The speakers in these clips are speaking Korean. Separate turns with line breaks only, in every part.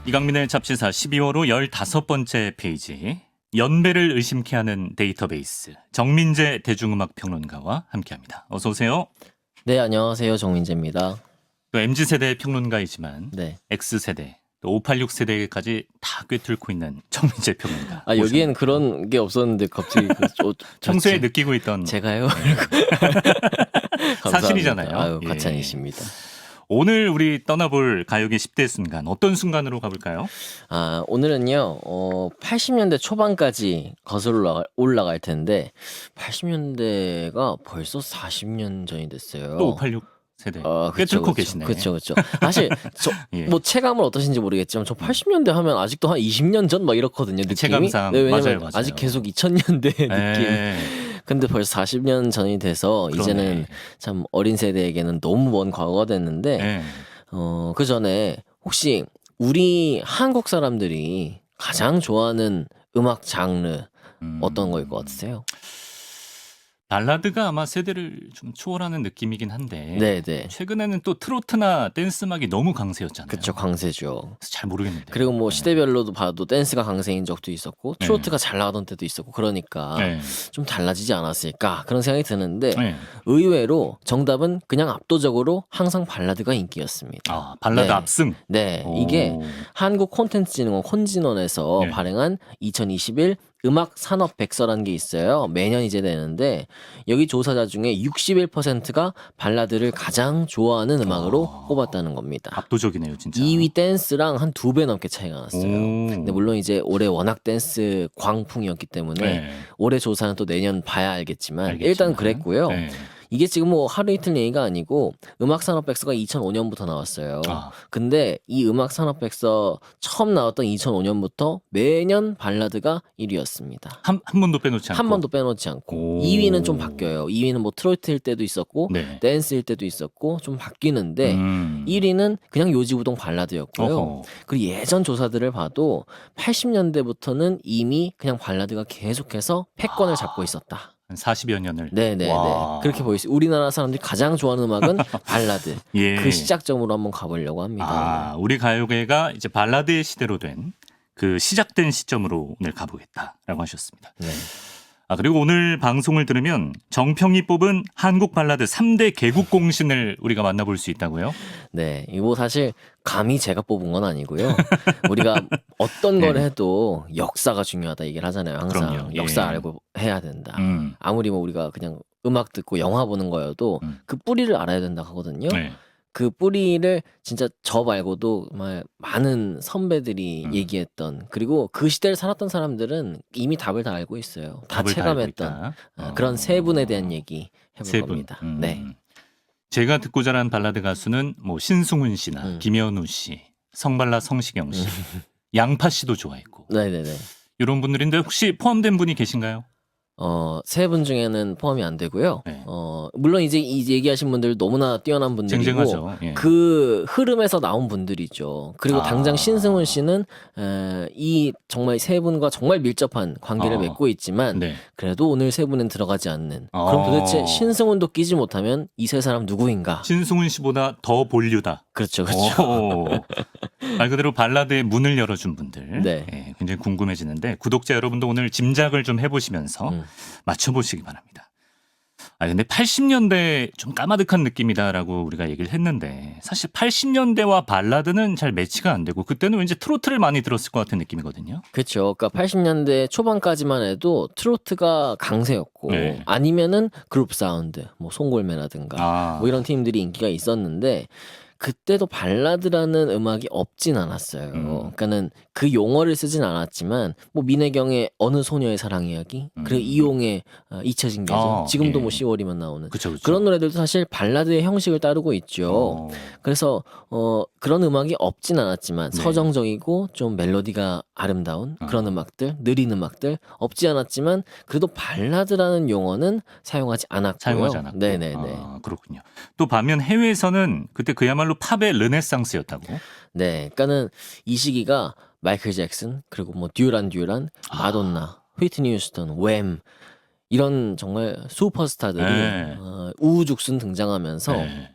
이강민의 잡지사 12월 후 15번째 페이지, 연배를 의심케 하는 데이터베이스, 정민재 대중음악평론가와 함께합니다. 어서 오세요.
네, 안녕하세요. 정민재입니다.
또 MZ세대 평론가이지만
네.
X세대, 또 586세대까지 다 꿰뚫고 있는 정민재 평론가.
아, 여기엔 그런 게 없었는데 갑자기
평소에 느끼고 있던
제가요?
사실이잖아요.
아유,
예.
과찬이십니다.
오늘 우리 떠나볼 가요계 10대 순간, 어떤 순간으로 가볼까요?
아, 오늘은요, 80년대 초반까지 거슬러 올라갈 텐데, 80년대가 벌써 40년 전이 됐어요.
또 586세대
그쵸,
꿰뚫고
그쵸.
계시네.
그쵸. 사실,
예.
뭐 체감은 어떠신지 모르겠지만, 저 80년대 하면 아직도 한 20년 전 막 이렇거든요, 느낌이.
체감상.
네, 왜냐면
맞아요.
아직 계속 2000년대 느낌.
예.
근데 벌써 40년 전이 돼서
그러네.
이제는 참 어린 세대에게는 너무 먼 과거가 됐는데
예.
그 전에 혹시 우리 한국 사람들이 가장 좋아하는 음악 장르 어떤 거일 것 같으세요?
발라드가 아마 세대를 좀 초월하는 느낌이긴 한데
네네.
최근에는 또 트로트나 댄스 음악이 너무 강세였잖아요.
그쵸, 강세죠.
그래서 잘 모르겠는데.
그리고 뭐
네.
시대별로도 봐도 댄스가 강세인 적도 있었고 트로트가 잘 나가던 때도 있었고 그러니까
네.
좀 달라지지 않았을까 그런 생각이 드는데
네.
의외로 정답은 그냥 압도적으로 항상 발라드가 인기였습니다.
아, 발라드
네.
압승.
네,
오.
이게 한국 콘텐츠진흥원 콘진원에서
네.
발행한 2021 음악 산업 백서라는 게 있어요. 매년 이제 되는데 여기 조사자 중에 61%가 발라드를 가장 좋아하는 음악으로 꼽았다는 겁니다.
압도적이네요, 진짜.
2위 댄스랑 한 2배 넘게 차이가 났어요.
오.
근데 물론 이제 올해 워낙 댄스 광풍이었기 때문에
네.
올해 조사는 또 내년 봐야 알겠지만
알겠지만.
일단 그랬고요.
네.
이게 지금 뭐 하루 이틀 얘기가 아니고 음악산업백서가 2005년부터 나왔어요.
아.
근데 이 음악산업백서 처음 나왔던 2005년부터 매년 발라드가 1위였습니다.
한 번도 빼놓지 않고.
한 번도 빼놓지 않고.
오.
2위는 좀 바뀌어요. 2위는 뭐 트로트일 때도 있었고
네.
댄스일 때도 있었고 좀 바뀌는데 1위는 그냥 요지부동 발라드였고요.
어허.
그리고 예전 조사들을 봐도 80년대부터는 이미 그냥 발라드가 계속해서 패권을 잡고 있었다.
한 40여 년을.
네네네.
와.
그렇게 보이죠. 우리나라 사람들이 가장 좋아하는 음악은 발라드.
예.
그 시작점으로 한번 가보려고 합니다.
아, 우리 가요계가 이제 발라드의 시대로 된 그 시작된 시점으로 오늘 가보겠다라고 하셨습니다.
네.
아, 그리고 오늘 방송을 들으면 정평이 뽑은 한국 발라드 3대 개국공신을 우리가 만나볼 수 있다고요?
네. 이거 사실 감히 제가 뽑은 건 아니고요. 우리가 어떤 걸
네.
해도 역사가 중요하다 얘기를 하잖아요. 항상
그럼요. 예.
역사 알고 해야 된다. 아무리 뭐 우리가 그냥 음악 듣고 영화 보는 거여도 그 뿌리를 알아야 된다 하거든요.
네.
그 뿌리를 진짜 저 말고도 정말 많은 선배들이 얘기했던 그리고 그 시대를 살았던 사람들은 이미 답을 다 알고 있어요. 다
답을 다 알고
체감했던
있다.
그런 세 분에 대한 얘기 해볼
세 분.
겁니다. 네.
제가 듣고 자란 발라드 가수는 뭐 신승훈 씨나 김현우 씨, 성발라 성시경 씨, 양파 씨도 좋아했고
네네네.
이런 분들인데 혹시 포함된 분이 계신가요?
세 분 중에는 포함이 안 되고요.
네.
물론 이제 이 얘기하신 분들 너무나 뛰어난 분들이고
쟁쟁하죠. 예.
그 흐름에서 나온 분들이죠. 그리고
아.
당장 신승훈 씨는 이 정말 세 분과 정말 밀접한 관계를 맺고 있지만
네.
그래도 오늘 세 분은 들어가지 않는. 그럼 도대체 신승훈도 끼지 못하면 이 세 사람 누구인가?
신승훈 씨보다 더 본류다.
그렇죠, 그렇죠.
말 그대로 발라드의 문을 열어준 분들.
네.
예, 굉장히 궁금해지는데 구독자 여러분도 오늘 짐작을 좀 해보시면서 맞춰보시기 바랍니다. 아, 근데 80년대 좀 까마득한 느낌이다라고 우리가 얘기를 했는데 사실 80년대와 발라드는 잘 매치가 안 되고 그때는 왠지 트로트를 많이 들었을 것 같은 느낌이거든요.
그렇죠. 그러니까 80년대 초반까지만 해도 트로트가 강세였고
네.
아니면은 그룹 사운드, 뭐 송골매라든가 뭐 이런 팀들이 인기가 있었는데 그때도 발라드라는 음악이 없진 않았어요. 그러니까는 그 용어를 쓰진 않았지만 뭐 민혜경의 어느 소녀의 사랑 이야기, 그리고 이용의 잊혀진 계절, 지금도
예.
뭐 10월이면 나오는
그쵸, 그쵸.
그런 노래들도 사실 발라드의 형식을 따르고 있죠. 그래서 그런 음악이 없진 않았지만
네.
서정적이고 좀 멜로디가 아름다운 그런 음악들, 느린 음악들 없지 않았지만 그래도 발라드라는 용어는 사용하지 않았고요.
사용하지 않았고.
네네네.
아, 그렇군요. 또 반면 해외에서는 그때 그야말로 팝의 르네상스였다고.
네, 그러니까는 이 시기가 마이클 잭슨 그리고 뭐 듀란, 마돈나, 휘트니 휴스턴, 웸 이런 정말 슈퍼스타들이
네.
우후죽순 등장하면서
네.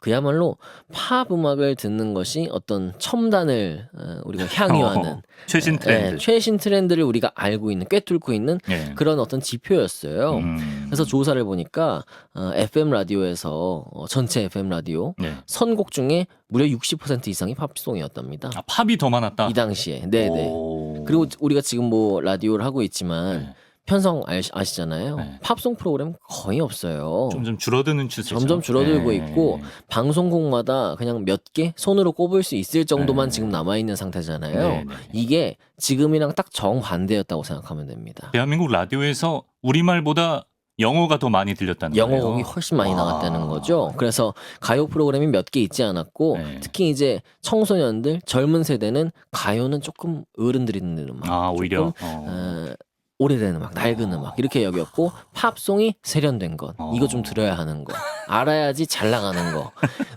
그야말로 팝 음악을 듣는 것이 어떤 첨단을 우리가 향유하는
최신 트렌드.
최신 트렌드를 우리가 알고 있는, 꿰뚫고 있는
예.
그런 어떤 지표였어요. 그래서 조사를 보니까 FM 라디오에서 전체 FM 라디오
네.
선곡 중에 무려 60% 이상이 팝송이었답니다.
아, 팝이 더 많았다.
이 당시에. 네네.
오.
그리고 우리가 지금 뭐 라디오를 하고 있지만
네.
편성 아시잖아요.
네.
팝송 프로그램 거의 없어요.
점점 줄어드는 추세죠.
점점 줄어들고
네.
있고 방송국마다 그냥 몇 개 손으로 꼽을 수 있을 정도만
네.
지금 남아있는 상태잖아요.
네, 네.
이게 지금이랑 딱 정반대였다고 생각하면 됩니다.
대한민국 라디오에서 우리말보다 영어가 더 많이 들렸다는 거예요.
영어 곡이 훨씬 많이
와.
나갔다는 거죠. 그래서 가요 프로그램이 몇 개 있지 않았고
네.
특히 이제 청소년들, 젊은 세대는 가요는 조금 어른들이 듣는 음악,
아, 오히려.
조금 오래된 음악, 낡은 음악 이렇게 여겼고 팝송이 세련된 것, 이거 좀 들어야 하는 거, 알아야지 잘 나가는 거.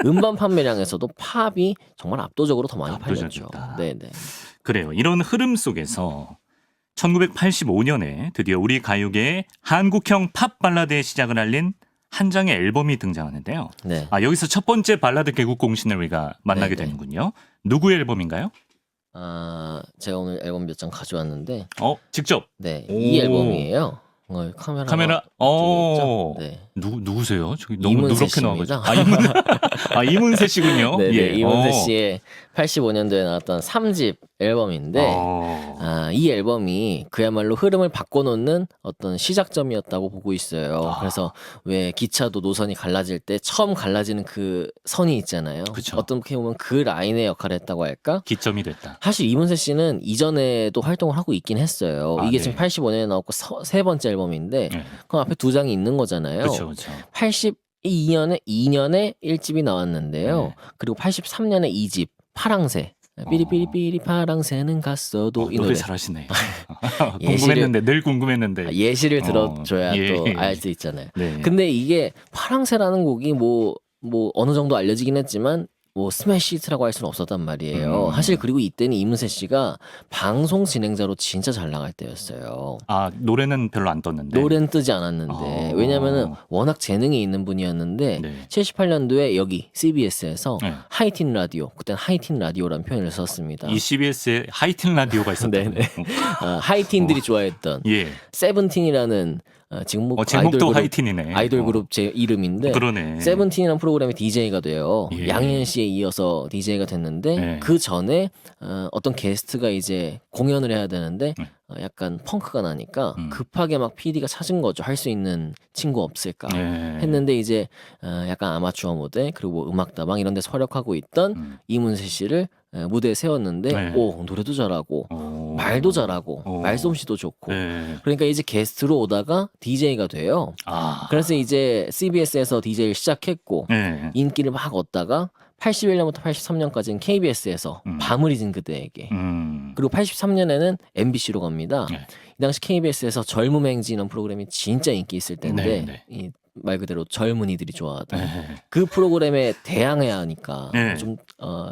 음반 판매량에서도 팝이 정말 압도적으로 더 많이 팔렸죠.
압도적이다.
네네.
그래요. 이런 흐름 속에서 1985년에 드디어 우리 가요계의 한국형 팝 발라드의 시작을 알린 한 장의 앨범이 등장하는데요.
네.
아, 여기서 첫 번째 발라드 개국 공신을 우리가 만나게
네네.
되는군요. 누구의 앨범인가요?
제가 오늘 앨범 몇 장 가져왔는데,
직접.
네,
오.
이 앨범이에요. 카메라.
카메라.
네.
누구세요? 저기 너무
이문세
누렇게 나와가지고.
씨입니다.
이문세 씨군요.
네네.
예.
이문세 씨의 85년도에 나왔던 3집 앨범인데, 이 앨범이 그야말로 흐름을 바꿔놓는 어떤 시작점이었다고 보고 있어요. 그래서 왜 기차도 노선이 갈라질 때 처음 갈라지는 그 선이 있잖아요.
그쵸.
어떻게 보면 그 라인의 역할을 했다고 할까?
기점이 됐다.
사실 이문세 씨는 이전에도 활동을 하고 있긴 했어요. 이게
네.
지금 85년에 나왔고 세 번째 앨범인데,
네.
그럼 앞에 두 장이 있는 거잖아요.
그렇죠.
82년에 2년에 1집이 나왔는데요.
네.
그리고 83년에 2집 파랑새. 삐리삐리삐리 파랑새는 갔어도 이
노래
노래.
잘하시네.
예시를-
궁금했는데 늘 궁금했는데.
예시를 들어줘야
예.
또 알 수 있잖아요.
네.
근데 이게 파랑새라는 곡이 뭐 어느 정도 알려지긴 했지만 뭐 스매시 히트라고 할 수는 없었단 말이에요. 사실 그리고 이때는 이문세 씨가 방송 진행자로 진짜 잘 나갈 때였어요.
노래는 별로 안 떴는데.
노래는 뜨지 않았는데 왜냐면은 워낙 재능이 있는 분이었는데
네.
78년도에 여기 CBS에서
네.
하이틴 라디오, 그땐 하이틴 라디오라는 표현을 썼습니다.
이 CBS에 하이틴 라디오가 있었다.
네네. 하이틴들이 좋아했던
예.
세븐틴이라는 지금 뭐
제목도 하이틴이네.
아이돌 그룹 제 이름인데
그러네.
세븐틴이라는 프로그램에 DJ가 돼요.
예.
양희은 씨에 이어서 DJ가 됐는데
예.
그 전에 어떤 게스트가 이제 공연을 해야 되는데 약간 펑크가 나니까 급하게 막 PD가 찾은 거죠. 할 수 있는 친구 없을까
예.
했는데 이제 약간 아마추어 무대 그리고 뭐 음악다방 이런 데서 활약하고 있던 이문세 씨를 무대에 세웠는데
네.
노래도 잘하고 말도 잘하고 말솜씨도 좋고
예.
그러니까 이제 게스트로 오다가 DJ가 돼요. 그래서 이제 CBS에서 DJ를 시작했고
예.
인기를 막 얻다가 81년부터 83년까지는 KBS에서 밤을 잊은 그대에게 그리고 83년에는 MBC로 갑니다.
네.
이 당시 KBS에서 젊음 행진이라는 프로그램이 진짜 인기 있을 때인데
네, 네.
이 말 그대로 젊은이들이 좋아하던
예.
그 프로그램에 대항해야 하니까
네.
좀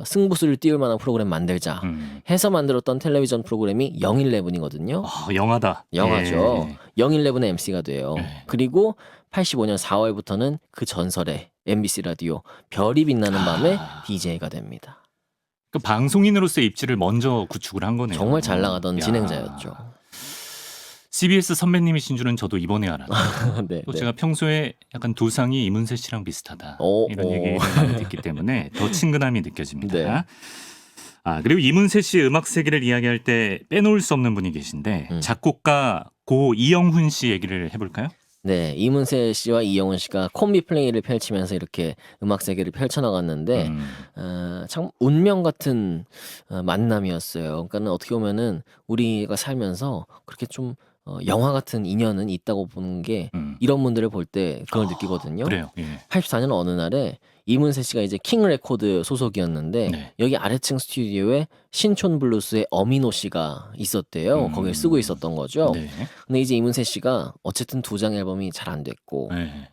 승부수를 띄울 만한 프로그램 만들자 해서 만들었던 텔레비전 프로그램이 영일레븐이거든요.
영화다.
영화죠.
예.
영일레븐의 MC가 돼요.
네.
그리고 85년 4월부터는 그 전설의 MBC 라디오 별이 빛나는 밤에 DJ가 됩니다.
그 방송인으로서의 입지를 먼저 구축을 한 거네요.
정말 잘 나가던
야.
진행자였죠.
CBS 선배님이신 줄은 저도 이번에 알았어요.
네,
또
네.
제가 평소에 약간 두상이 이문세 씨랑 비슷하다.
오,
이런
오.
얘기를 많이 듣기 때문에 더 친근함이 느껴집니다.
네.
그리고 이문세 씨의 음악 세계를 이야기할 때 빼놓을 수 없는 분이 계신데 작곡가 고 이영훈 씨 얘기를 해볼까요?
네, 이문세 씨와 이영훈 씨가 콤비 플레이를 펼치면서 이렇게 음악 세계를 펼쳐나갔는데 참 운명 같은 만남이었어요. 그러니까 어떻게 보면은 우리가 살면서 그렇게 좀 영화 같은 인연은 있다고 보는 게 이런 분들을 볼 때 그걸 느끼거든요.
그래요. 예.
84년 어느 날에 이문세 씨가 이제 킹 레코드 소속이었는데
네.
여기 아래층 스튜디오에 신촌 블루스의 어미노 씨가 있었대요. 거기를 쓰고 있었던 거죠.
네.
근데 이제 이문세 씨가 어쨌든 두 장 앨범이 잘 안 됐고
네.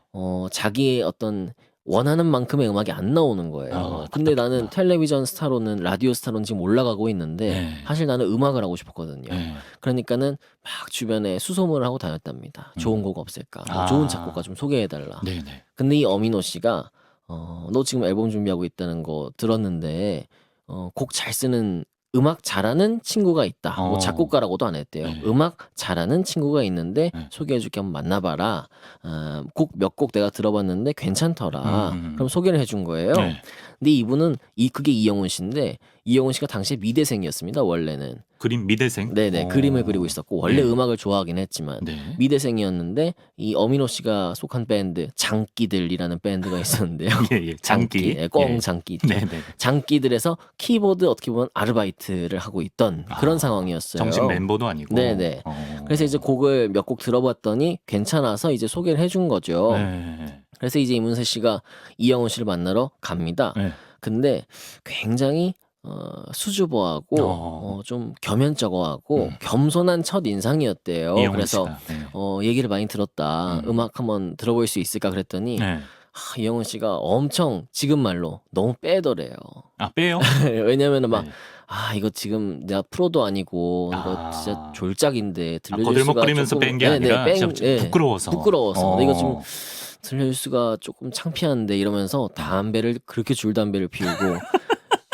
자기의 어떤 원하는 만큼의 음악이 안 나오는 거예요. 근데 나는 텔레비전 스타로는 라디오 스타로는 지금 올라가고 있는데
네.
사실 나는 음악을 하고 싶었거든요.
네.
그러니까는 막 주변에 수소문을 하고 다녔답니다. 좋은 곡 없을까? 뭐 좋은 작곡가 좀 소개해달라.
네. 네.
근데 이 어미노 씨가 너 지금 앨범 준비하고 있다는 거 들었는데 곡 잘 쓰는 음악 잘하는 친구가 있다. 뭐 작곡가라고도 안 했대요.
네.
음악 잘하는 친구가 있는데
네.
소개해줄게 한번 만나봐라. 곡 몇 곡 내가 들어봤는데 괜찮더라. 그럼 소개를 해준 거예요.
네.
근데 이분은 그게 이영훈 씨인데 이영훈 씨가 당시에 미대생이었습니다. 원래는.
그림 미대생?
네네 그림을 그리고 있었고 원래
네.
음악을 좋아하긴 했지만
네.
미대생이었는데 이 어민호 씨가 속한 밴드 장기들이라는 밴드가 있었는데요.
예, 장기.
예, 꽁 장기 있죠.
네, 네.
장기들에서 키보드 어떻게 보면 아르바이트를 하고 있던 그런 상황이었어요.
정식 멤버도 아니고.
네네. 그래서 이제 곡을 몇 곡 들어봤더니 괜찮아서 이제 소개를 해준 거죠.
네.
그래서 이제 이문세 씨가 이영훈 씨를 만나러 갑니다.
네.
근데 굉장히 수줍어하고 좀 겸연쩍어하고 겸손한 첫 인상이었대요. 그래서
네.
얘기를 많이 들었다. 음악 한번 들어볼 수 있을까 그랬더니
네.
이영훈 씨가 엄청 지금 말로 너무 빼더래요.
아 빼요?
왜냐면은 막
네.
이거 지금 내가 프로도 아니고 이거 진짜 졸작인데 들려줄 수가
거들먹거리면서 뺀 게 아니라 부끄러워서.
근데 이거 좀 들려줄 수가 조금 창피한데 이러면서 담배를 그렇게 줄 담배를 피우고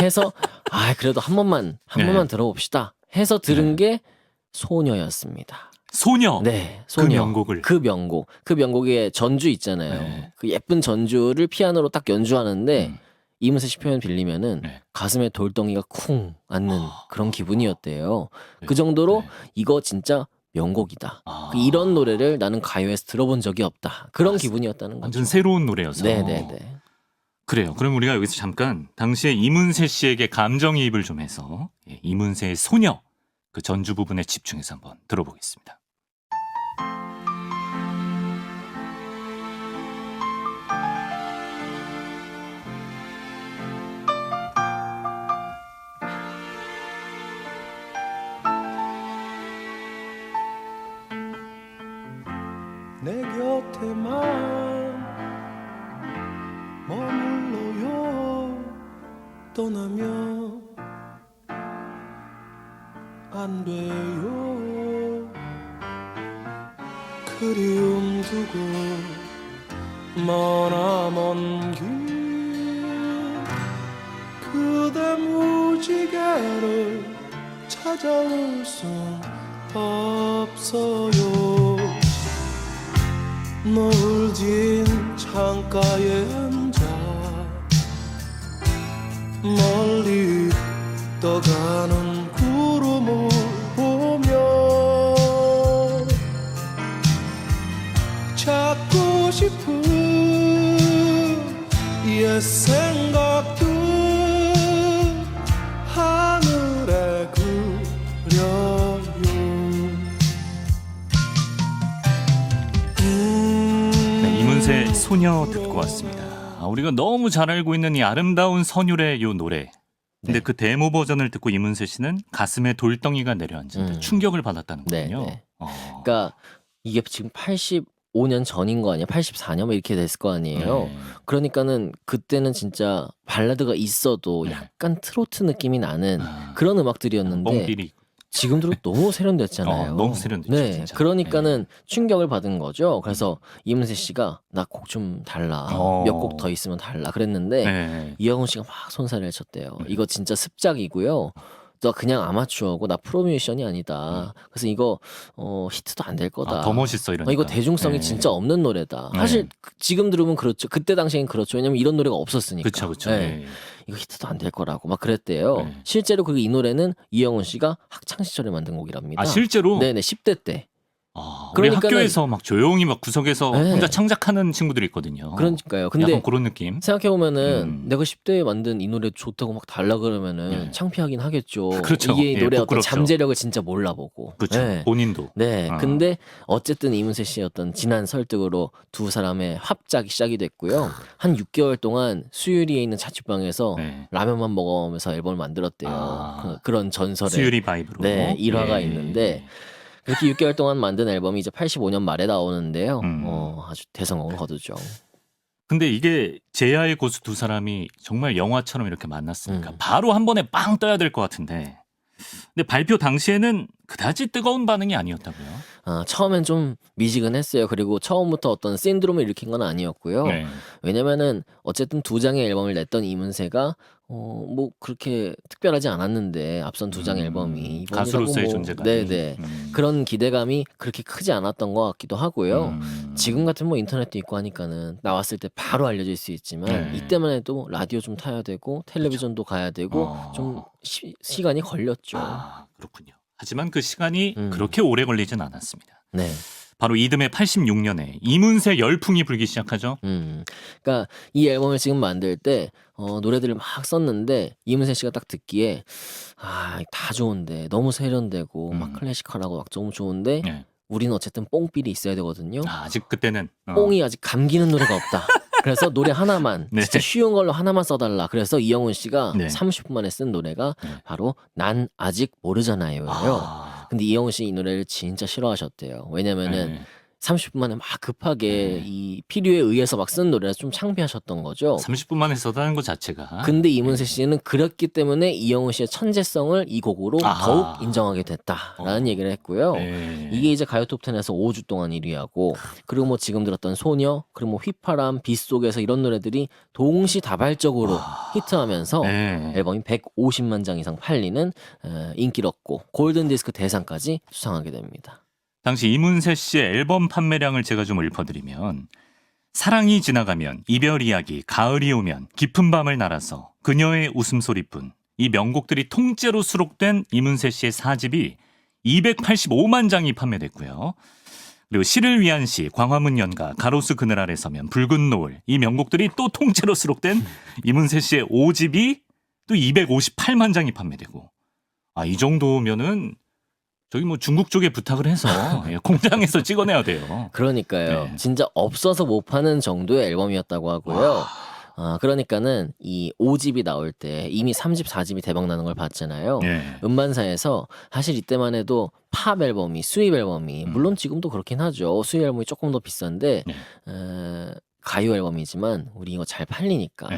해서 그래도 한 번만 들어봅시다 해서 들은 게 소녀였습니다.
소녀.
네, 소녀.
그
명곡의 전주 있잖아요.
네.
그 예쁜 전주를 피아노로 딱 연주하는데 이문세 씨 표현 빌리면은 가슴에 돌덩이가 쿵 앉는 그런 기분이었대요. 그 정도로 이거 진짜 명곡이다. 이런 노래를 나는 가요에서 들어본 적이 없다. 그런 기분이었다는 거죠.
완전 새로운 노래여서.
네네네.
그래요. 그럼 우리가 여기서 잠깐 당시에 이문세 씨에게 감정이입을 좀 해서 이문세의 소녀 그 전주 부분에 집중해서 한번 들어보겠습니다.
내 곁에만 머물러요. 떠나면 안 돼요. 그리움 두고 머나먼 길 그대 무지개를 찾아올 순 없어요. 노을 진 창가에 앉아 멀리 떠가는 구름을 보며 찾고 싶은 옛 생각들 하늘에 그려요.
이문세 소녀 듣고 왔습니다. 우리가 너무 잘 알고 있는 이 아름다운 선율의 요 노래. 근데 그 데모 버전을 듣고 이문세 씨는 가슴에 돌덩이가 내려앉은 충격을 받았다는 거군요.
네. 그러니까 이게 지금 85년 전인 거 아니야? 84년 뭐 이렇게 됐을 거 아니에요. 그러니까는 그때는 진짜 발라드가 있어도 약간 트로트 느낌이 나는 그런 음악들이었는데
뻥비리.
지금 들어 너무 세련됐잖아요.
너무 세련됐죠.
네,
진짜.
그러니까는 충격을 받은 거죠. 그래서 이문세 씨가 나 곡 좀 달라, 몇 곡 더 있으면 달라 그랬는데 이영훈 씨가 막 손살을 쳤대요. 이거 진짜 습작이고요. 너 그냥 아마추어고 나 프로뮤지션이 아니다. 그래서 이거 히트도 안 될 거다.
더 멋있어 이러니까.
이거 대중성이 진짜 없는 노래다. 사실 지금 들으면 그렇죠. 그때 당시엔 그렇죠. 왜냐면 이런 노래가 없었으니까.
그렇죠.
네. 이거 히트도 안 될 거라고 막 그랬대요. 실제로 이 노래는 이영훈 씨가 학창 시절에 만든 곡이랍니다.
실제로?
네네 10대 때.
우리 학교에서 막 조용히 막 구석에서 혼자 창작하는 친구들이 있거든요.
그러니까요. 근데
약간 그런 느낌.
생각해보면은 내가 10대에 만든 이 노래 좋다고 막 달라 그러면은 창피하긴 하겠죠.
그렇죠.
이게 노래 어떤
부끄럽죠.
잠재력을 진짜 몰라보고.
그렇죠. 본인도.
네. 근데 어쨌든 이문세 씨의 어떤 진한 설득으로 두 사람의 합작이 시작이 됐고요. 한 6개월 동안 수유리에 있는 자취방에서 라면만 먹으면서 앨범을 만들었대요. 그런 전설의
수유리 바이브로.
네, 일화가 있는데 그렇게 6개월 동안 만든 앨범이 이제 85년 말에 나오는데요. 아주 대성공을 거두죠.
근데 이게 제야의 고수 두 사람이 정말 영화처럼 이렇게 만났으니까 바로 한 번에 빵 떠야 될 것 같은데 근데 발표 당시에는 그다지 뜨거운 반응이 아니었다고요?
처음엔 좀 미지근했어요. 그리고 처음부터 어떤 신드롬을 일으킨 건 아니었고요.
네.
왜냐면은 어쨌든 2장의 앨범을 냈던 이문세가 뭐 그렇게 특별하지 않았는데 앞선 2장 앨범이 이번이라고
가수로서의 존재감이.
네네 그런 기대감이 그렇게 크지 않았던 것 같기도 하고요. 지금 같은 뭐 인터넷도 있고 하니까는 나왔을 때 바로 알려질 수 있지만
네.
이때만 해도 라디오 좀 타야 되고 텔레비전도 가야 되고 좀 시간이 걸렸죠.
그렇군요. 하지만 그 시간이
음.
그렇게 오래 걸리진 않았습니다.
네.
바로 이듬해 86년에 이문세 열풍이 불기 시작하죠.
그러니까 이 앨범을 지금 만들 때 노래들을 막 썼는데 이문세 씨가 딱 듣기에 다 좋은데 너무 세련되고 막 클래시컬하고 막 너무 좋은데
네.
우리는 어쨌든 뽕필이 있어야 되거든요.
아직 그때는
뽕이 아직 감기는 노래가 없다. 그래서 노래 하나만
네.
진짜 쉬운 걸로 하나만 써달라. 그래서 이영훈 씨가
네.
30분 만에 쓴 노래가
네.
바로 난 아직 모르잖아요예요. 근데 이영훈 씨 이 노래를 진짜 싫어하셨대요. 왜냐면은
네.
30분 만에 막 급하게 이 필요에 의해서 막 쓴 노래라 좀 창피하셨던 거죠.
30분 만에 썼다는 것 자체가.
근데 이문세 씨는 그랬기 때문에 이영훈 씨의 천재성을 이 곡으로 더욱 인정하게 됐다라는 얘기를 했고요.
네.
이게 이제 가요 톱10에서 5주 동안 1위하고 그리고 뭐 지금 들었던 소녀 그리고 뭐 휘파람 빗속에서 이런 노래들이 동시다발적으로 히트하면서
네.
앨범이 150만 장 이상 팔리는 인기를 얻고 골든디스크 대상까지 수상하게 됩니다.
당시 이문세 씨의 앨범 판매량을 제가 좀 읊어드리면 사랑이 지나가면, 이별 이야기, 가을이 오면, 깊은 밤을 날아서, 그녀의 웃음소리뿐 이 명곡들이 통째로 수록된 이문세 씨의 4집이 285만 장이 판매됐고요. 그리고 시를 위한 시, 광화문 연가, 가로수 그늘 아래 서면, 붉은 노을 이 명곡들이 또 통째로 수록된 이문세 씨의 5집이 또 258만 장이 판매되고 이 정도면은 저기 뭐 중국 쪽에 부탁을 해서 공장에서 찍어내야 돼요.
그러니까요.
네.
진짜 없어서 못 파는 정도의 앨범이었다고 하고요. 그러니까는 이 5집이 나올 때 이미 3집, 4집이 대박 나는 걸 봤잖아요.
네.
음반사에서 사실 이때만 해도 팝 앨범이, 수입 앨범이 물론 지금도 그렇긴 하죠. 수입 앨범이 조금 더 비싼데 가요 앨범이지만 우리 이거 잘 팔리니까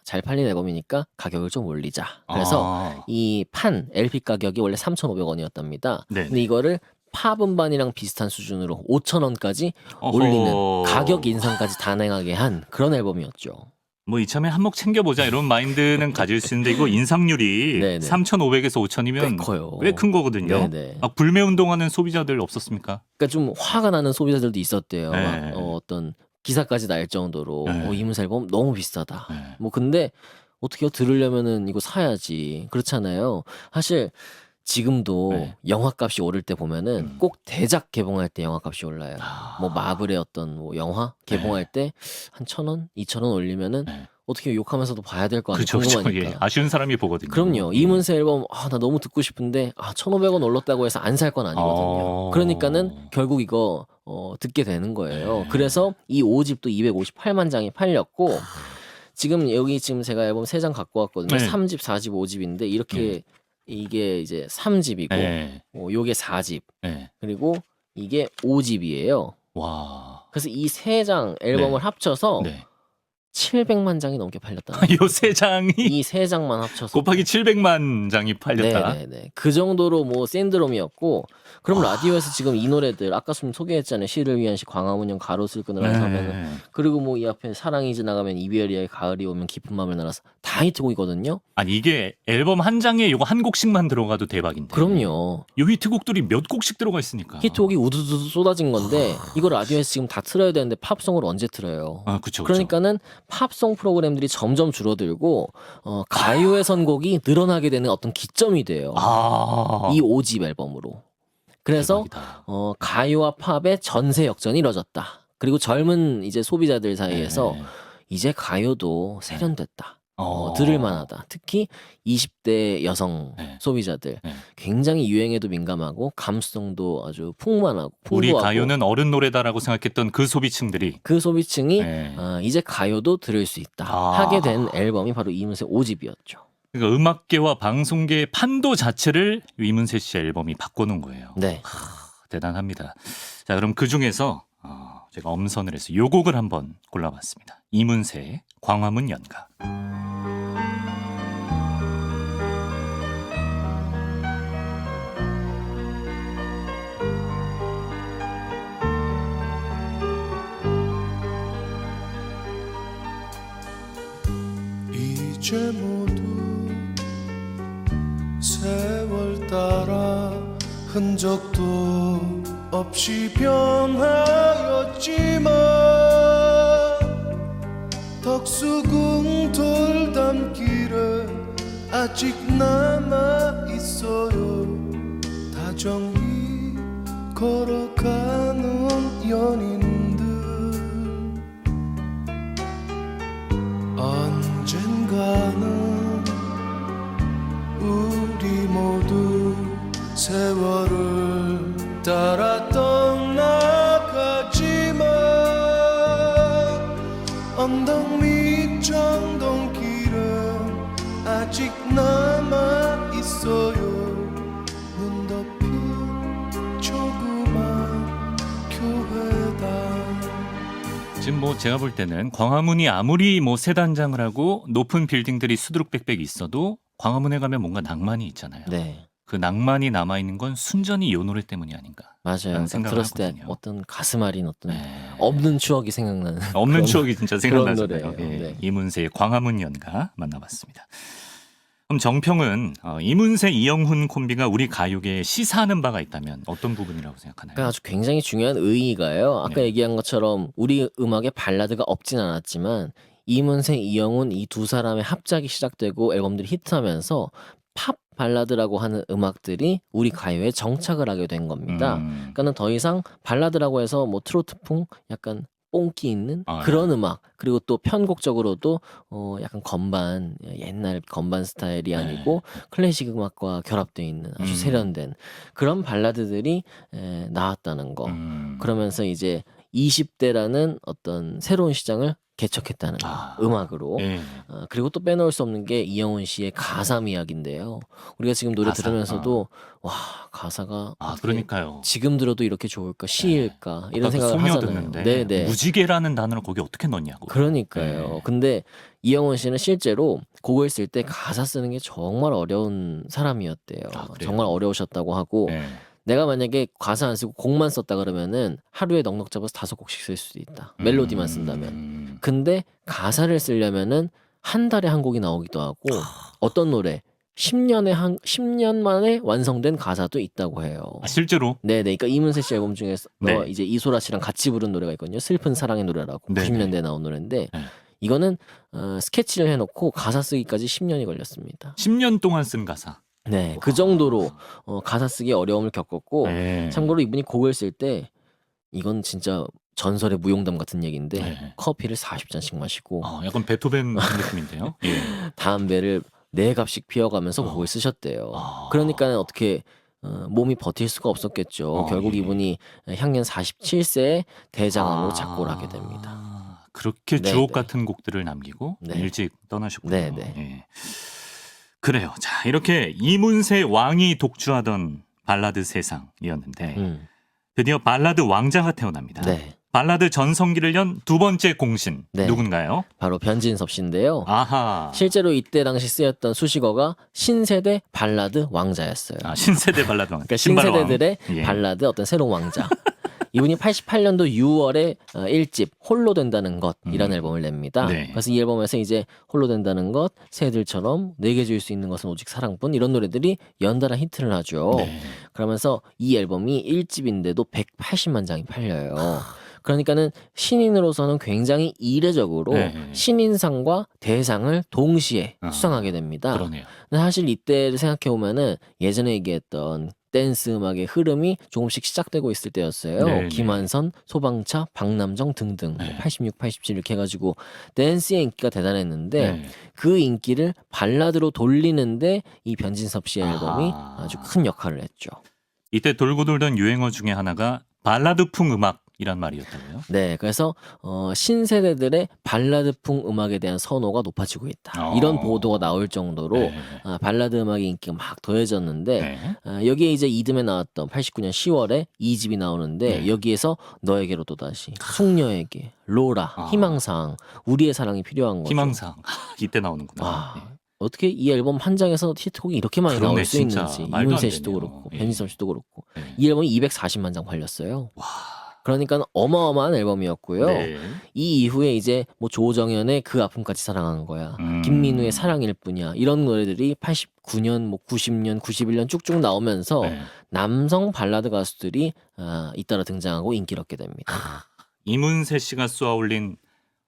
잘 팔린 앨범이니까 가격을 좀 올리자. 그래서 이 판 LP 가격이 원래 3,500원이었답니다. 근데 이거를 팝 음반이랑 비슷한 수준으로 5,000원까지 올리는 가격 인상까지 단행하게 한 그런 앨범이었죠.
뭐 이참에 한몫 챙겨보자 이런 마인드는 가질 수 있는데 이거 인상률이
네네.
3,500에서 5,000이면
꽤 커요.
꽤 큰 거거든요.
네네.
불매운동하는 소비자들 없었습니까?
그러니까 좀 화가 나는 소비자들도 있었대요.
네.
막, 어떤 기사까지 날 정도로
네.
이문세 앨범 너무 비싸다.
네.
뭐 근데 어떻게요? 들으려면은 이거 사야지. 그렇잖아요. 사실 지금도 영화값이 오를 때 보면은 꼭 대작 개봉할 때 영화값이 올라요. 뭐 마블의 어떤 뭐 영화 개봉할 때 한 1,000원, 2,000원 올리면은 어떻게 욕하면서도 봐야 될 거 아니에요. 궁금하니까.
예. 아쉬운 사람이 보거든요.
그럼요. 이문세 앨범 나 너무 듣고 싶은데 1,500원 올랐다고 해서 안 살 건 아니거든요. 그러니까는 결국 이거 듣게 되는 거예요. 그래서 이 5집도 258만 장이 팔렸고 지금 여기 지금 제가 앨범 3장 갖고 왔거든요. 3집, 4집, 5집인데 이렇게 이게 이제 3집이고 요게 4집 그리고 이게 5집이에요.
와.
그래서 이 3장 앨범을 합쳐서 700만 장이 넘게 팔렸다.
이 세 장이
이 3장만 합쳐서
곱하기 700만 장이 팔렸다.
네네네. 그 정도로 뭐 신드롬이었고 그럼 라디오에서 지금 이 노래들 아까 좀 소개했잖아요. 시를 위한 시, 광화문연, 가로수를 끊으라 하면은 그리고 뭐 이 앞에 사랑이 지나가면 이별이야, 가을이 오면 깊은 밤을 날아서 다 히트곡이거든요.
아니 이게 앨범 한 장에 요거 한 곡씩만 들어가도 대박인데.
그럼요.
요 히트곡들이 몇 곡씩 들어가 있으니까.
히트곡이 우두두두 쏟아진 건데 이거 라디오에서 지금 다 틀어야 되는데 팝송을 언제 틀어요?
그쵸.
그러니까는 팝송 프로그램들이 점점 줄어들고 가요의 선곡이 늘어나게 되는 어떤 기점이 돼요. 이 5집 앨범으로. 그래서 가요와 팝의 전세 역전이 이뤄졌다. 그리고 젊은 이제 소비자들 사이에서 이제 가요도 세련됐다. 들을 만하다. 특히 20대 여성 소비자들 굉장히 유행에도 민감하고 감수성도 아주 풍부하고
우리 가요는 어른 노래다라고 생각했던 그 소비층들이
그 소비층이 이제 가요도 들을 수 있다 하게 된 앨범이 바로 이문세 5집이었죠.
그러니까 음악계와 방송계의 판도 자체를 이문세 씨의 앨범이 바꿔놓은 거예요.
네.
대단합니다. 자, 그럼 그 중에서 제가 엄선을 해서 요 곡을 한번 골라봤습니다. 이문세의 광화문 연가.
이제 모두 세월 따라 흔적도 없이 변하였지만 덕수궁 돌담길에 아직 남아있어요. 다정히 걸어가는 연인들 언젠가는 우리 모두 세월을 따라 떠나가지만 언덕 밑 정동길은 아직 남아있어요. 눈 덮인 조그만 교회당.
지금 뭐 제가 볼 때는 광화문이 아무리 뭐 새 단장을 하고 높은 빌딩들이 수두룩빽빽 있어도 광화문에 가면 뭔가 낭만이 있잖아요.
네.
그 낭만이 남아있는 건 순전히 이 노래 때문이 아닌가.
맞아요.
생각을
들었을 때
하거든요.
어떤 가슴 아린 어떤
네.
없는 추억이 생각나는
없는
그런-
추억이 진짜
그런
생각나잖아요.
노래예요.
예,
네.
이문세의 광화문 연가 만나봤습니다. 그럼 정평은 이문세 이영훈 콤비가 우리 가요계에 시사하는 바가 있다면 어떤 부분이라고 생각하나요?
그러니까 아주 굉장히 중요한 의의가요. 아까
네.
얘기한 것처럼 우리 음악에 발라드가 없진 않았지만 이문세, 이영훈 이 두 사람의 합작이 시작되고 앨범들이 히트하면서 팝 발라드라고 하는 음악들이 우리 가요에 정착을 하게 된 겁니다. 그러니까는 더 이상 발라드라고 해서 뭐 트로트풍 약간 뽕기 있는
아,
그런 음악 그리고 또 편곡적으로도 약간 건반 옛날 건반 스타일이 아니고 클래식 음악과 결합되어 있는 아주 세련된 그런 발라드들이 나왔다는 거. 그러면서 이제 20대라는 어떤 새로운 시장을 개척했다는 거, 음악으로.
예.
그리고 또 빼놓을 수 없는 게 이영훈 씨의 가삼 이야기인데요. 우리가 지금 노래
가사,
들으면서도 와 가사가
아
어떻게
그러니까요.
지금 들어도 이렇게 좋을까 시일까 이런 생각을
소녀
하잖아요.
듣는데
네네.
무지개라는 단어를 거기 어떻게 넣냐고.
그러니까요.
네.
근데 이영훈 씨는 실제로 곡을 쓸 때 가사 쓰는 게 정말 어려운 사람이었대요.
아, 그래요?
정말 어려우셨다고 하고
네.
내가 만약에 가사 안 쓰고 곡만 썼다 그러면은 하루에 넉넉 잡아서 5곡씩 쓸 수도 있다. 멜로디만 쓴다면. 근데 가사를 쓰려면은 한 달에 한 곡이 나오기도 하고 어떤 노래 10년 만에 완성된 가사도 있다고 해요.
아, 실제로.
네네. 그러니까 이문세 씨 앨범 중에서
네.
이제 이소라 씨랑 같이 부른 노래가 있거든요. 슬픈 사랑의 노래라고
네네.
90년대에 나온 노래인데
네.
이거는 스케치를 해놓고 가사 쓰기까지 10년이 걸렸습니다.
10년 동안 쓴 가사.
네, 그 정도로 가사 쓰기 어려움을 겪었고
네.
참고로 이분이 곡을 쓸 때 이건 진짜 전설의 무용담 같은 얘기인데
네.
커피를 40잔씩 마시고
약간 베토벤 느낌인데요. 예.
담배를 4갑씩 피워가면서 곡을 쓰셨대요. 그러니까 어떻게 몸이 버틸 수가 없었겠죠. 결국
예.
이분이 향년 47세에 대장암으로 작고를 하게 됩니다.
그렇게
네네.
주옥 같은 곡들을 남기고
네.
일찍 떠나셨군요.
네네.
예. 그래요. 자, 이렇게 이문세 왕이 독주하던 발라드 세상이었는데 드디어 발라드 왕자가 태어납니다.
네.
발라드 전성기를 연 두 번째 공신
네.
누군가요?
바로 변진섭 씨인데요.
아하.
실제로 이때 당시 쓰였던 수식어가 신세대 발라드 왕자였어요.
신세대 발라드 왕자.
그러니까
신발왕.
신세대들의
예.
발라드 어떤 새로운 왕자. 이분이 88년도 6월에 1집 홀로 된다는 것이라는 앨범을 냅니다.
네.
그래서 이 앨범에서 이제 홀로 된다는 것, 새들처럼 내게 줄 수 있는 것은 오직 사랑뿐 이런 노래들이 연달아 히트를 하죠.
네.
그러면서 이 앨범이 1집인데도 180만 장이 팔려요. 그러니까는 신인으로서는 굉장히 이례적으로
네.
신인상과 대상을 동시에 수상하게 됩니다.
그러네요.
근데 사실 이때를 생각해 보면은 예전에 얘기했던 댄스 음악의 흐름이 조금씩 시작되고 있을 때였어요.
네,
김한선, 소방차, 박남정 등등
네.
86, 87 이렇게 해가지고 댄스의 인기가 대단했는데
네.
그 인기를 발라드로 돌리는데 이 변진섭 씨의 앨범이 아주 큰 역할을 했죠.
이때 돌고 돌던 유행어 중에 하나가 발라드풍 음악이란 말이었다고요?
네, 그래서 신세대들의 발라드풍 음악에 대한 선호가 높아지고 있다. 이런 보도가 나올 정도로
네.
발라드 음악의 인기가 막 더해졌는데
네.
여기에 이제 이듬해 나왔던 89년 10월에 2집이 나오는데
네.
여기에서 너에게로 또다시, 숙녀에게, 로라, 희망사항, 우리의 사랑이 필요한 거죠.
희망상. 이때 나오는구나. 네.
어떻게 이 앨범 한 장에서 히트곡이 이렇게 많이
그러네,
나올 수
진짜.
있는지.
말도 안
이문세 씨도
되네요.
그렇고
예.
변진섭 씨도 그렇고
네.
이 앨범이 240만 장 팔렸어요.
와,
그러니까 어마어마한 앨범이었고요.
네.
이 이후에 이제 뭐 조정현의 그 아픔까지 사랑한 거야. 김민우의 사랑일 뿐이야. 이런 노래들이 89년, 뭐 90년, 91년 쭉쭉 나오면서
네.
남성 발라드 가수들이 잇따라 등장하고 인기를 얻게 됩니다.
이문세 씨가 쏘아올린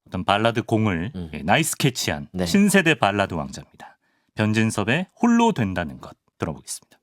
어떤 발라드 공을 나이스 캐치한
네.
신세대 발라드 왕자입니다. 변진섭의 홀로 된다는 것 들어보겠습니다.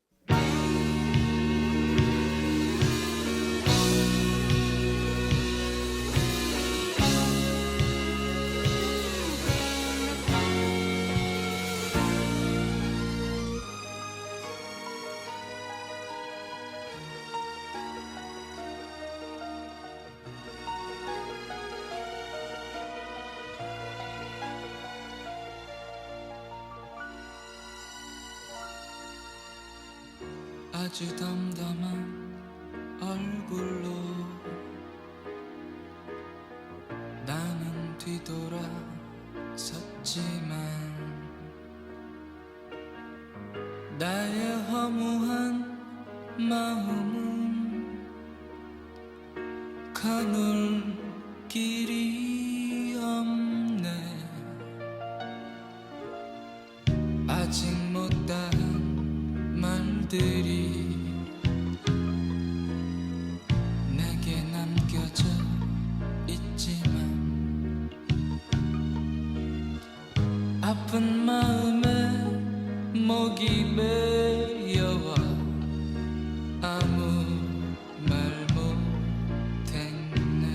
아주 담담한 얼굴로 나는 뒤돌아섰지만 나의 허무한 마음은 가눌 길이 없네. 아직 못다한 말들이 내게 남겨져 있지만 아픈 마음에 목이 메여와 아무 말 못했네.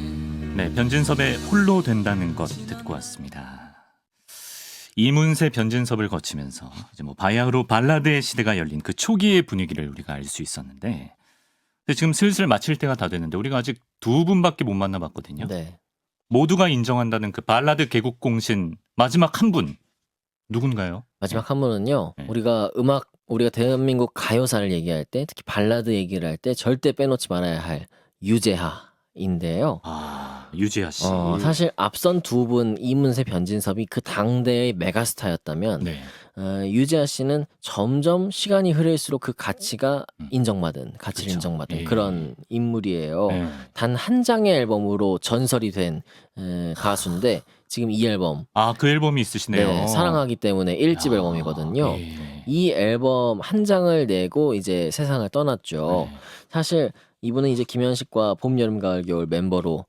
네, 변진섭의 홀로 된다는 것 듣고 왔습니다. 이문세, 변진섭을 거치면서 이제 뭐 바야흐로 발라드의 시대가 열린 그 초기의 분위기를 우리가 알 수 있었는데, 근데 지금 슬슬 마칠 때가 다 됐는데 우리가 아직 두 분밖에 못 만나봤거든요.
네.
모두가 인정한다는 그 발라드 개국공신 마지막 한 분 누군가요?
마지막 한 분은요.
네.
우리가 대한민국 가요사를 얘기할 때, 특히 발라드 얘기를 할 때 절대 빼놓지 말아야 할 유재하인데요.
유재하 씨.
사실 앞선 두 분 이문세, 변진섭이 그 당대의 메가스타였다면
네.
유재하 씨는 점점 시간이 흐를수록 그 가치가 가치를
그렇죠.
인정받은
예.
그런 인물이에요.
네.
단 한 장의 앨범으로 전설이 된 가수인데 지금 이 앨범
그 앨범이 있으시네요.
네, 사랑하기 때문에 1집
야,
앨범이거든요.
예.
이 앨범 한 장을 내고 이제 세상을 떠났죠.
네.
사실 이분은 이제 김현식과 봄, 여름, 가을, 겨울 멤버로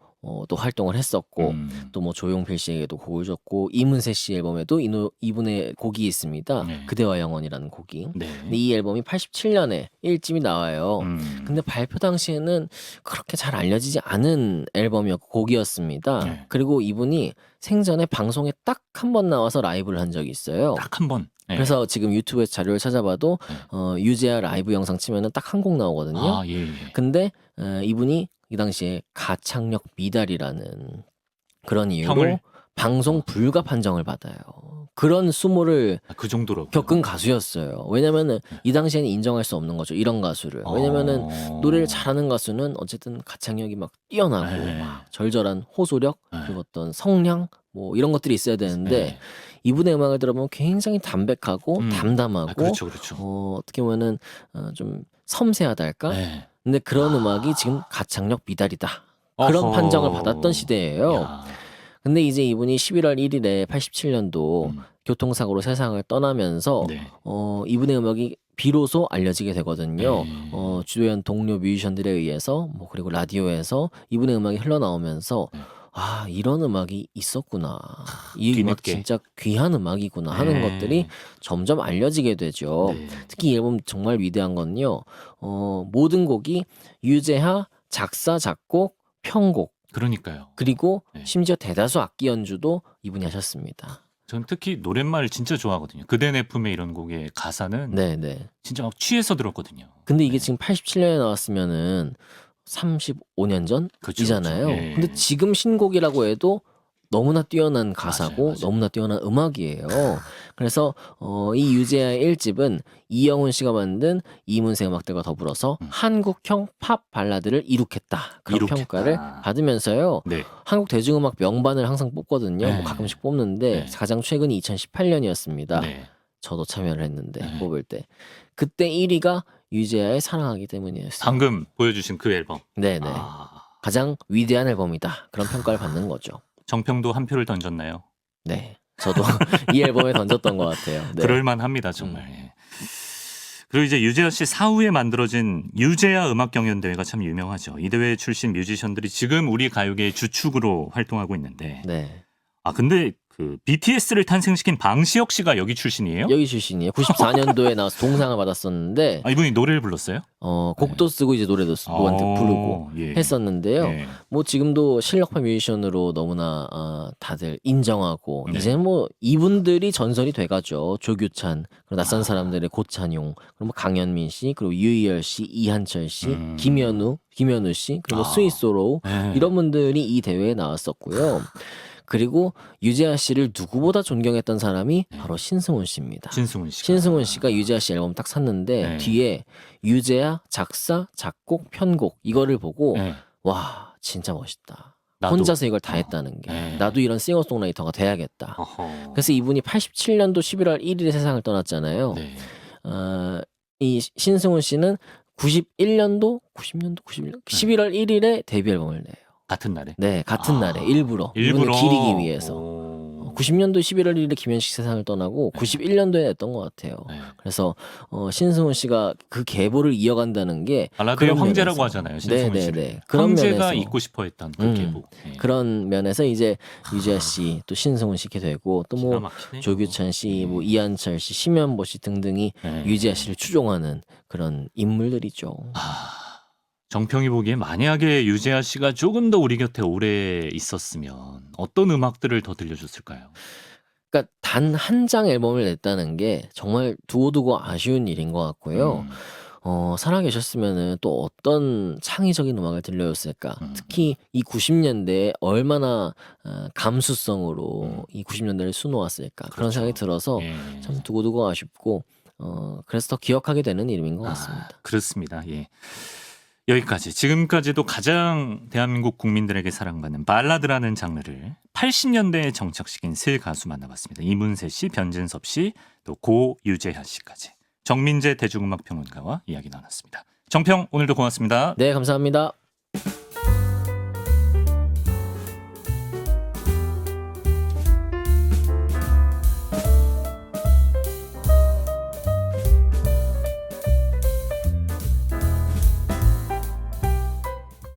또 활동을 했었고 또 뭐 조용필 씨에게도 곡을 줬고 이문세 씨 앨범에도 이분의 곡이 있습니다.
네.
그대와 영원이라는 곡이.
네.
근데 이 앨범이 87년에 1집이 나와요. 근데 발표 당시에는 그렇게 잘 알려지지 않은 앨범이었고 곡이었습니다.
네.
그리고 이분이 생전에 방송에 딱 한 번 나와서 라이브를 한 적이 있어요.
딱 한 번. 네.
그래서 지금 유튜브에서 자료를 찾아봐도 유재하 라이브 영상 치면은 딱 한 곡 나오거든요.
예.
근데 이분이 이 당시에 가창력 미달이라는 그런 이유로
평을?
방송 불가 판정을 받아요. 그런 수모를
그 정도로
겪은 가수였어요. 왜냐면은 이 당시에는 인정할 수 없는 거죠. 이런 가수를. 왜냐면은 노래를 잘하는 가수는 어쨌든 가창력이 막 뛰어나고
네.
막 절절한 호소력
네.
그리고 어떤 성량 뭐 이런 것들이 있어야 되는데
네.
이분의 음악을 들어보면 굉장히 담백하고 담담하고
그렇죠.
어떻게 보면은 좀 섬세하달까?
네.
근데 그런 음악이 지금 가창력 미달이다. 그런
어허.
판정을 받았던 시대예요.
야.
근데 이제 이분이 11월 1일에 87년도 교통사고로 세상을 떠나면서
네.
이분의 음악이 비로소 알려지게 되거든요.
네.
주변 동료 뮤지션들에 의해서 뭐 그리고 라디오에서 이분의 음악이 흘러나오면서 이런 음악이 있었구나. 이 음악
뒤늦게.
진짜 귀한 음악이구나 하는
네.
것들이 점점 알려지게 되죠.
네.
특히 이 앨범 정말 위대한 건요. 모든 곡이 유재하 작사, 작곡, 편곡
그러니까요.
그리고
네.
심지어 대다수 악기 연주도 이분이 하셨습니다.
전 특히 노랫말을 진짜 좋아하거든요. 그대 내 품에 이런 곡의 가사는
네네.
진짜 막 취해서 들었거든요.
근데 이게 지금 87년에 나왔으면은 35년 전이잖아요.
그렇죠. 예.
근데 지금 신곡이라고 해도 너무나 뛰어난 가사고
맞아요.
너무나 뛰어난 음악이에요. 그래서 이 유재하의 1집은 이영훈 씨가 만든 이문세 음악들과 더불어서 한국형 팝 발라드를 이룩했다. 그런
이룩했다.
평가를 받으면서요.
네.
한국 대중음악 명반을 항상 뽑거든요.
네.
뭐 가끔씩 뽑는데
네.
가장 최근이 2018년이었습니다.
네.
저도 참여를 했는데
네.
뽑을 때 그때 1위가 유재하의 사랑하기 때문이었어요.
방금 보여주신 그 앨범.
네네. 가장 위대한 앨범이다. 그런 평가를 받는 거죠.
정평도 한 표를 던졌나요?
네. 저도 이 앨범에 던졌던 것 같아요. 네.
그럴만합니다 정말. 예. 그리고 이제 유재하 씨 사후에 만들어진 유재하 음악경연대회가 참 유명하죠. 이 대회 출신 뮤지션들이 지금 우리 가요계의 주축으로 활동하고 있는데
네.
아 근데 그 BTS를 탄생시킨 방시혁 씨가 여기 출신이에요?
여기 출신이에요. 94년도에 나와서 동상을 받았었는데
아, 이분이 노래를 불렀어요?
곡도 쓰고 이제 노래도 부르고
예.
했었는데요.
예.
뭐 지금도 실력파 뮤지션으로 너무나 다들 인정하고
네.
이제 뭐 이분들이 전설이 돼가죠. 조규찬, 그리고 낯선 사람들의 고찬용, 그리고 뭐 강현민 씨, 그리고 유희열 씨, 이한철 씨, 김현우 씨, 그리고 스위스로우
예.
이런 분들이 이 대회에 나왔었고요. 그리고 유재하 씨를 누구보다 존경했던 사람이 바로 신승훈 씨입니다. 신승훈 씨가 유재하 씨 앨범 딱 샀는데
네.
뒤에 유재하 작사, 작곡, 편곡 이거를 보고
예.
와 진짜 멋있다.
나도.
혼자서 이걸 다 했다는 게
네.
나도 이런 싱어송라이터가 돼야겠다.
어허.
그래서 이분이 87년도 11월 1일에 세상을 떠났잖아요.
네.
이 신승훈 씨는 91년도 91년 11월 1일에 데뷔 앨범을 내요.
같은 날에.
네, 같은 날에 일부러 이분을 기리기 위해서.
오.
90년도 11월 1일에 김현식 세상을 떠나고 91년도에 냈던 것 같아요.
네.
그래서 신승훈 씨가 그 계보를 이어간다는 게
발라드의
그런
황제라고
면에서.
하잖아요. 신승훈 씨를.
네. 그런
황제가
면에서
잊고 싶어했던 그 계보. 예.
그런 면에서 이제 유재하 씨, 또 신승훈 씨 이렇게 되고 또
기가
뭐
막히네요.
조규찬 씨, 뭐 이한철 씨, 심현보 씨 등등이
네.
유재하 씨를 추종하는 그런 인물들이죠.
정평이 보기에 만약에 유재하 씨가 조금 더 우리 곁에 오래 있었으면 어떤 음악들을 더 들려줬을까요?
그러니까 단 한 장 앨범을 냈다는 게 정말 두고두고 아쉬운 일인 것 같고요. 살아계셨으면은 또 어떤 창의적인 음악을 들려줬을까. 특히 이 90년대에 얼마나 감수성으로 이 90년대를 수놓았을까. 그런
그렇죠.
생각이 들어서
예.
참 두고두고 아쉽고 그래서 더 기억하게 되는 이름인 것 같습니다.
그렇습니다. 예. 여기까지 지금까지도 가장 대한민국 국민들에게 사랑받는 발라드라는 장르를 80년대에 정착시킨 세 가수 만나봤습니다. 이문세 씨, 변진섭 씨, 또 고 유재하 씨까지. 정민재 대중음악평론가와 이야기 나눴습니다. 정평 오늘도 고맙습니다.
네, 감사합니다.